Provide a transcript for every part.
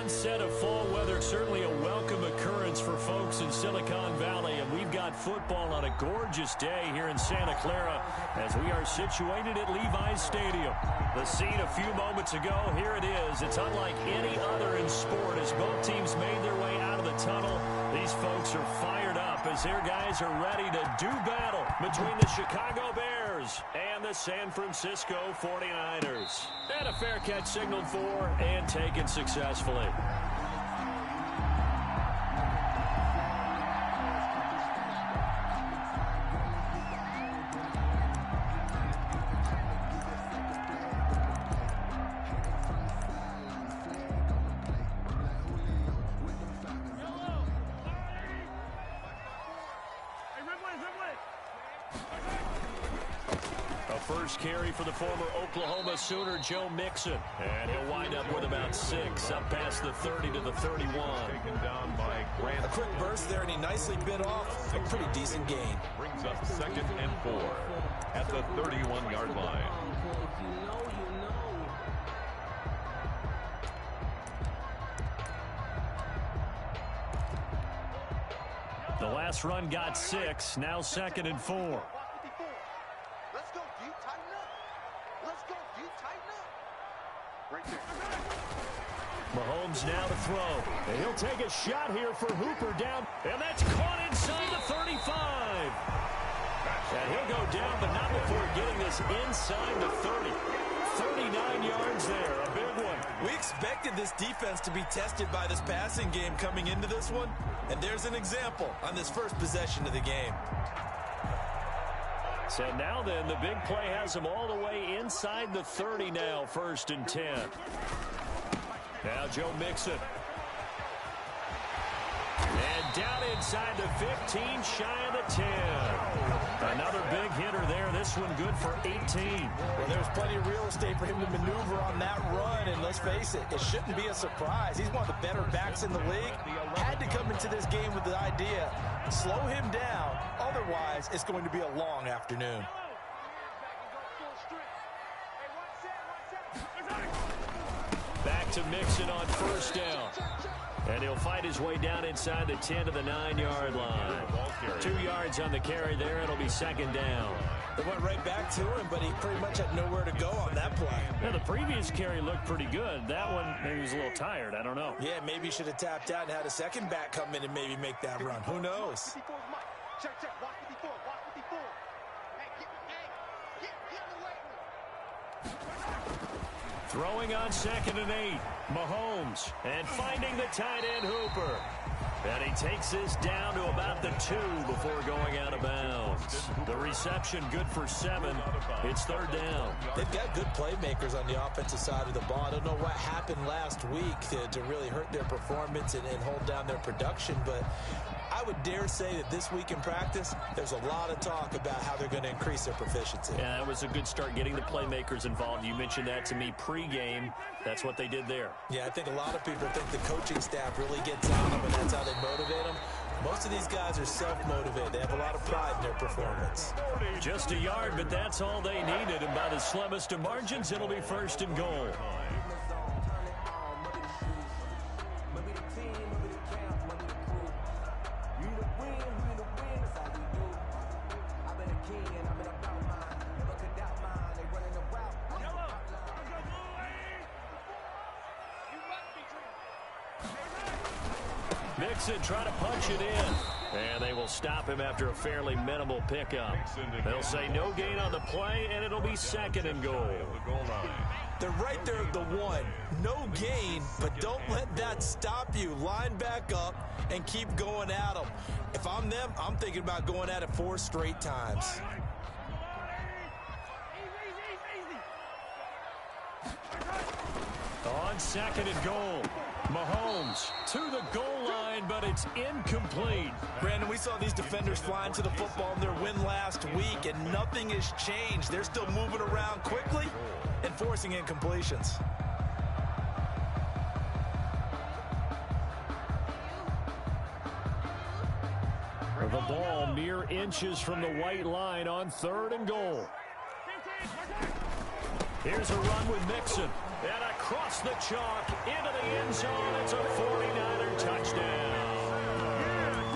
onset of fall weather, certainly a welcome occurrence for folks in Silicon Valley, and we've got football on a gorgeous day here in Santa Clara as we are situated at Levi's Stadium. The scene a few moments ago, here it is. It's unlike any other in sport as both teams made their way out of the tunnel. These folks are fired up as their guys are ready to do battle between the Chicago Bears and the San Francisco 49ers. And a fair catch signaled for and taken successfully. First carry for the former Oklahoma Sooner, Joe Mixon. And he'll wind up with about 6, up past the 30 to the 31. Taken down by Grant. A quick burst there, and he nicely bit off a pretty decent gain. Brings up 2nd and 4 at the 31-yard line. The last run got 6, now 2nd and 4. Mahomes now to throw. And he'll take a shot here for Hooper down. And that's caught inside the 35. And he'll go down, but not before getting this inside the 30. 39 yards there, a big one. We expected this defense to be tested by this passing game coming into this one. And there's an example on this first possession of the game. So now then, the big play has them all the way inside the 30 now, 1st and 10. Now Joe Mixon. And down inside the 15, shy of the 10. Another big hitter there. This one good for 18. Well, there's plenty of real estate for him to maneuver on that run. And let's face it, it shouldn't be a surprise. He's one of the better backs in the league. Had to come into this game with the idea, slow him down. Otherwise, it's going to be a long afternoon. Back to Mixon on 1st down. And he'll fight his way down inside the 10 to the 9-yard line. 2 yards on the carry there. It'll be 2nd down. They went right back to him, but he pretty much had nowhere to go on that play. Now, the previous carry looked pretty good. That one, maybe he was a little tired. I don't know. Yeah, maybe he should have tapped out and had a second back come in and maybe make that run. Who knows? Throwing on 2nd and 8. Mahomes. And finding the tight end Hooper. And he takes this down to about the 2 before going out of bounds. The reception good for 7. It's 3rd down. They've got good playmakers on the offensive side of the ball. I don't know what happened last week to really hurt their performance and hold down their production, but I would dare say that this week in practice, there's a lot of talk about how they're going to increase their proficiency. Yeah, that was a good start getting the playmakers involved. You mentioned that to me pregame. That's what they did there. Yeah, I think a lot of people think the coaching staff really gets on them, and that's how they motivate them. Most of these guys are self-motivated. They have a lot of pride in their performance. Just a yard, but that's all they needed. And by the slimmest of margins, it'll be 1st and goal. Mixon trying to punch it in. And they will stop him after a fairly minimal pickup. They'll say no gain on the play, and it'll be 2nd and goal. They're right there at the 1. No gain, but don't let that stop you. Line back up and keep going at them. If I'm them, I'm thinking about going at it 4 straight times. On 2nd and goal. Mahomes to the goal line, but it's incomplete. Brandon, we saw these defenders flying to the football in their win last week, and nothing has changed. They're still moving around quickly and forcing incompletions. The ball mere inches from the white line on 3rd and goal. Here's a run with Mixon. And across the chalk into the end zone. It's a 49er touchdown.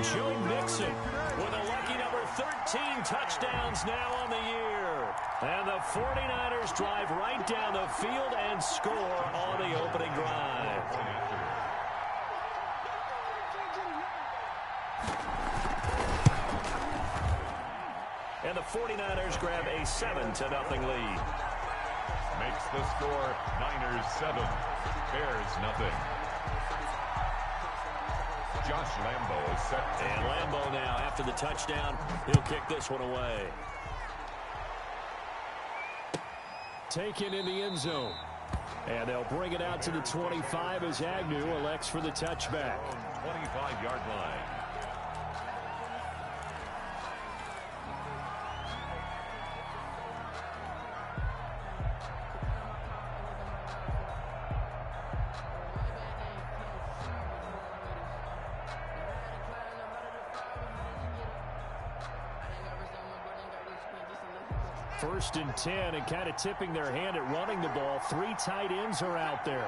Joe Mixon with a lucky number 13 touchdowns now on the year. And the 49ers drive right down the field and score on the opening drive. And the 49ers grab a 7-0 lead. Makes the score Niners 7, Bears nothing. Josh Lambo is set. And Lambo now, after the touchdown, he'll kick this one away. Taken in the end zone. And they'll bring it out to the 25 as Agnew elects for the touchback. 25-yard line. First and 10, and kind of tipping their hand at running the ball. 3 tight ends are out there.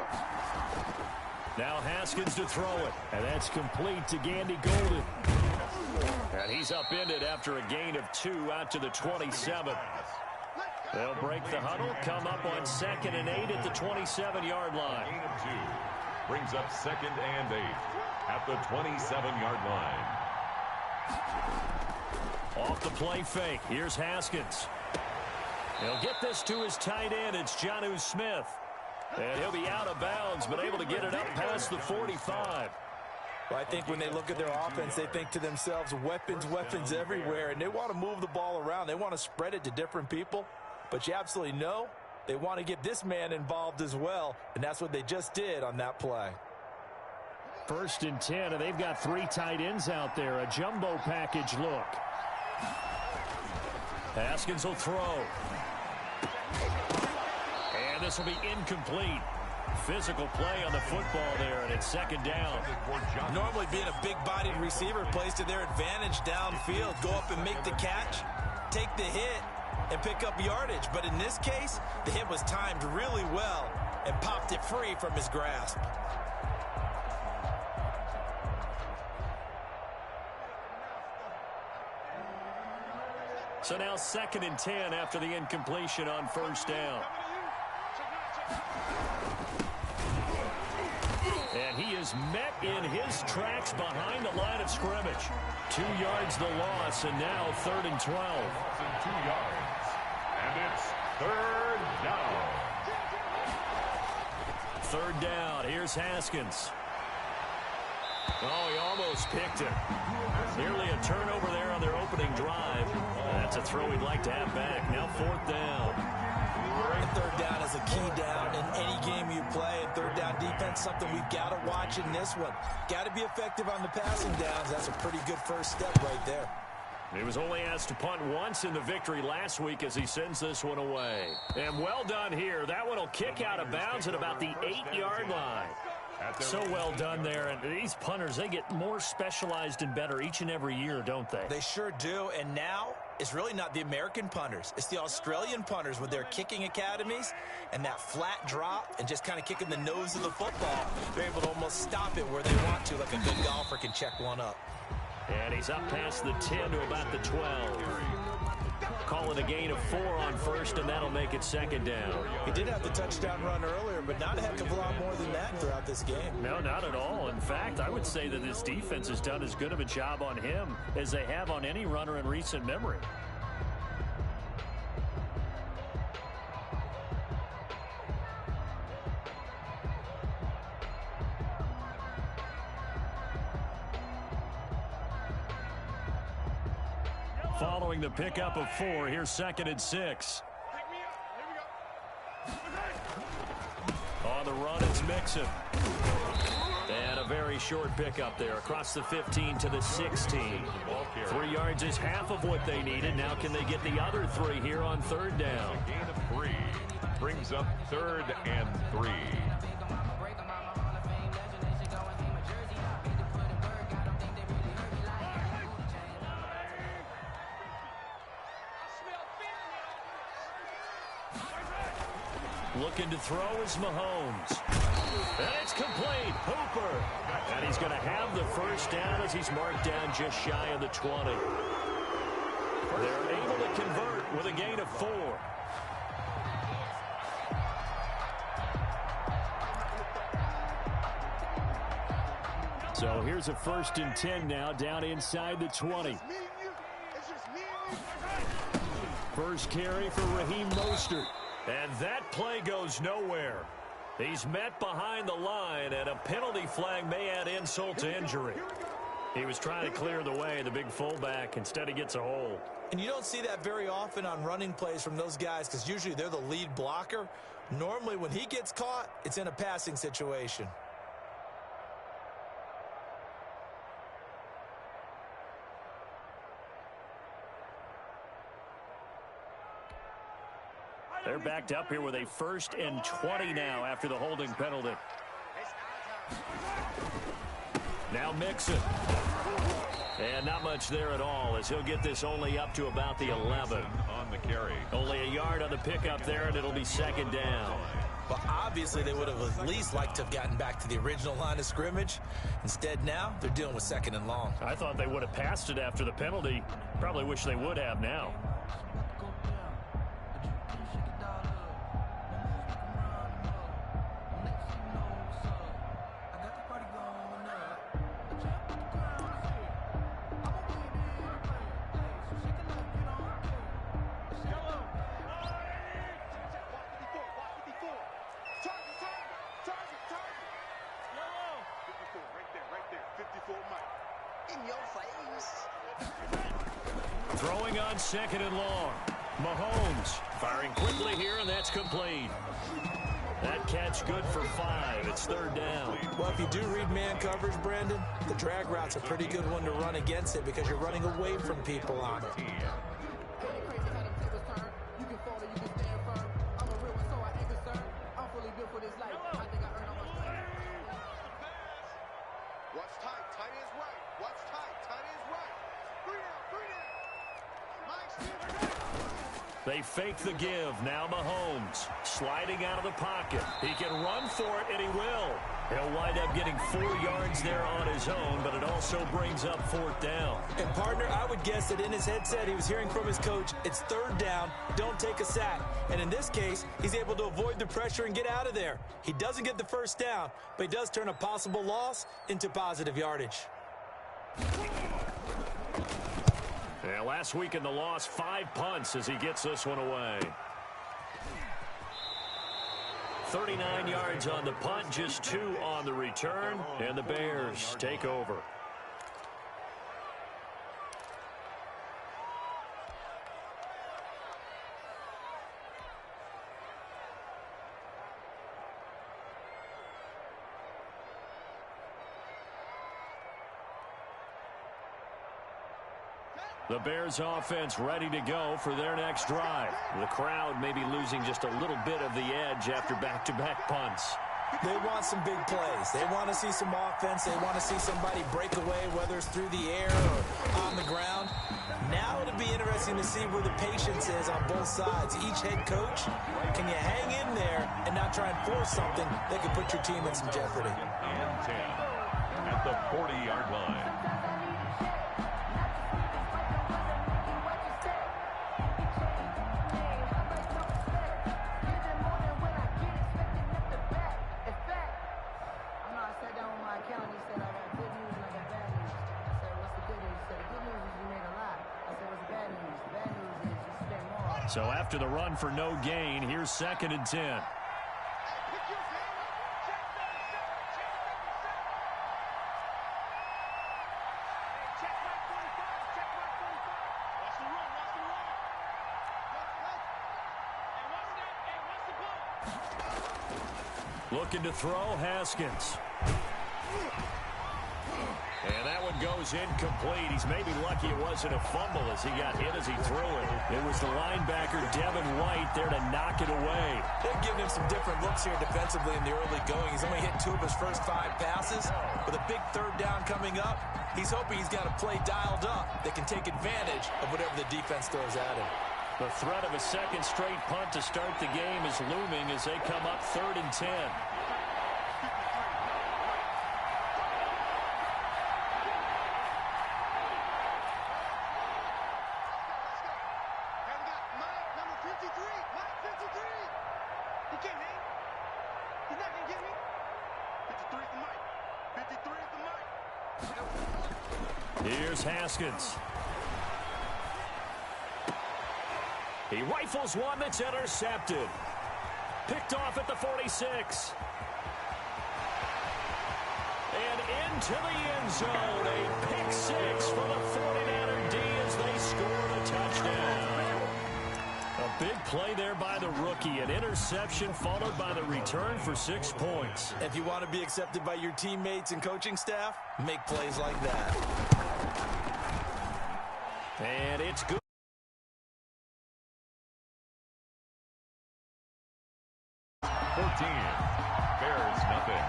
Now Haskins to throw it, and that's complete to Gandy Golden. And he's upended after a gain of 2 out to the 27. They'll break the huddle, come up on 2nd and 8 at the 27-yard line. Gain of 2 brings up 2nd and 8 at the 27-yard line. Off the play fake, here's Haskins. He'll get this to his tight end. It's Jonnu Smith. And he'll be out of bounds, but able to get it up past the 45. Well, I think when they look at their offense, they think to themselves, weapons, weapons everywhere. And they want to move the ball around. They want to spread it to different people. But you absolutely know they want to get this man involved as well. And that's what they just did on that play. First and 10, and they've got 3 tight ends out there. A jumbo package look. Haskins will throw. And this will be incomplete. Physical play on the football there, and it's 2nd down. Normally being a big-bodied receiver plays to their advantage downfield. Go up and make the catch, take the hit, and pick up yardage. But in this case, the hit was timed really well and popped it free from his grasp. So now 2nd and 10 after the incompletion on 1st down. And he is met in his tracks behind the line of scrimmage. 2 yards the loss, and now 3rd and 12. 2 yards. And it's 3rd down. 3rd down. Here's Haskins. Oh, he almost picked it. Nearly a turnover there on their opening drive. That's a throw he'd like to have back. Now 4th down. And 3rd down is a key down in any game you play. And 3rd down defense, something we've got to watch in this one. Got to be effective on the passing downs. That's a pretty good first step right there. He was only asked to punt once in the victory last week as he sends this one away. And well done here. That one will kick out of bounds at about the 8-yard line. So well done there. And these punters, they get more specialized and better each and every year, don't they? They sure do. And now it's really not the American punters. It's the Australian punters with their kicking academies and that flat drop and just kind of kicking the nose of the football. They're able to almost stop it where they want to, like a good golfer can check one up. And he's up past the 10 to about the 12. Call it a gain of 4 on 1st, and that'll make it 2nd down. He did have the touchdown run earlier, but not a heck of a lot more than that throughout this game. No, not at all. In fact, I would say that this defense has done as good of a job on him as they have on any runner in recent memory. Following the pickup of 4, here's 2nd and 6. On the run, it's Mixon. And a very short pickup there across the 15 to the 16. 3 yards is half of what they needed. Now can they get the other 3 here on 3rd down? A gain of 3 brings up 3rd and 3. Looking to throw is Mahomes. And it's complete. Hooper. And he's going to have the first down as he's marked down just shy of the 20. They're able to convert with a gain of 4. So here's a 1st and 10 now, down inside the 20. First carry for Raheem Mostert. And that play goes nowhere. He's met behind the line, and a penalty flag may add insult to injury. He was trying to clear the way, the big fullback. Instead, he gets a hold. And you don't see that very often on running plays from those guys because usually they're the lead blocker. Normally, when he gets caught, it's in a passing situation. They're backed up here with a 1st and 20 now after the holding penalty. Now Mixon. And not much there at all as he'll get this only up to about the 11. On the carry. Only a yard on the pickup there, and it'll be 2nd down. Well, obviously they would have at least liked to have gotten back to the original line of scrimmage. Instead now, they're dealing with 2nd and long. I thought they would have passed it after the penalty. Probably wish they would have now. Throwing on 2nd and long. Mahomes firing quickly here, and that's complete. That catch good for 5. It's 3rd down. Well, if you do read man coverage, Brandon, the drag route's a pretty good one to run against it because you're running away from people on it. They fake the give. Now Mahomes sliding out of the pocket. He can run for it, and he will. He'll wind up getting 4 yards there on his own, but it also brings up 4th down. And, partner, I would guess that in his headset he was hearing from his coach, it's 3rd down, don't take a sack. And in this case, he's able to avoid the pressure and get out of there. He doesn't get the 1st down, but he does turn a possible loss into positive yardage. Yeah, last week in the loss, 5 punts as he gets this one away. 39 yards on the punt, just 2 on the return, and the Bears take over. The Bears offense ready to go for their next drive. The crowd may be losing just a little bit of the edge after back-to-back punts. They want some big plays. They want to see some offense. They want to see somebody break away, whether it's through the air or on the ground. Now it'll be interesting to see where the patience is on both sides. Each head coach, can you hang in there and not try and force something that could put your team in some jeopardy? And 10 at the 40-yard line. So after the run for no gain, here's 2nd and 10. Looking to throw, Haskins. And that one goes incomplete. He's maybe lucky it wasn't a fumble as he got hit as he threw it. It was the linebacker, Devin White, there to knock it away. They've given him some different looks here defensively in the early going. He's only hit 2 of his first 5 passes. With a big 3rd down coming up, he's hoping he's got a play dialed up that can take advantage of whatever the defense throws at him. The threat of a second straight punt to start the game is looming as they come up 3rd and 10. Here's Haskins. He rifles one that's intercepted. Picked off at the 46. And into the end zone. A pick six for the 49er D as they score a touchdown. A big play there by the rookie. An interception followed by the return for 6 points. If you want to be accepted by your teammates and coaching staff, make plays like that. And it's good. Bears nothing.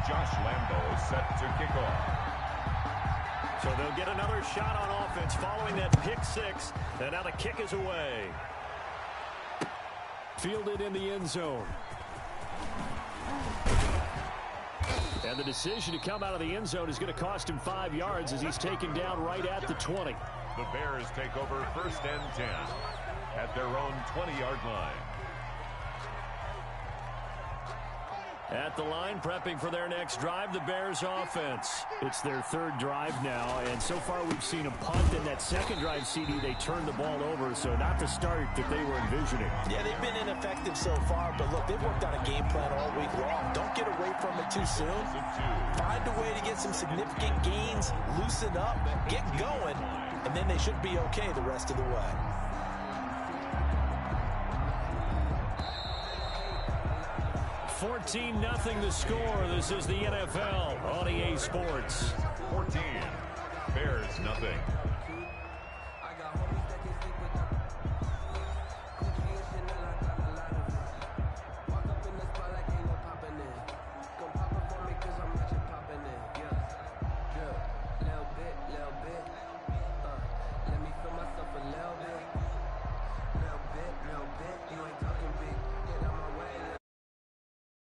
Josh Lambo set to kick off. So they'll get another shot on offense following that pick six. And now the kick is away. Fielded in the end zone. And the decision to come out of the end zone is going to cost him 5 yards as he's taken down right at the 20. The Bears take over 1st and 10 at their own 20-yard line. At the line, prepping for their next drive, the Bears offense. It's their 3rd drive now, and so far we've seen a punt. In that 2nd drive, CD, they turned the ball over, so not the start that they were envisioning. Yeah, they've been ineffective so far, but look, they've worked on a game plan all week long. Don't get away from it too soon. Find a way to get some significant gains, loosen up, get going, and then they should be okay the rest of the way. 14-0 the score. This is the NFL on EA Sports. 14. Bears nothing. I got homies that can stick with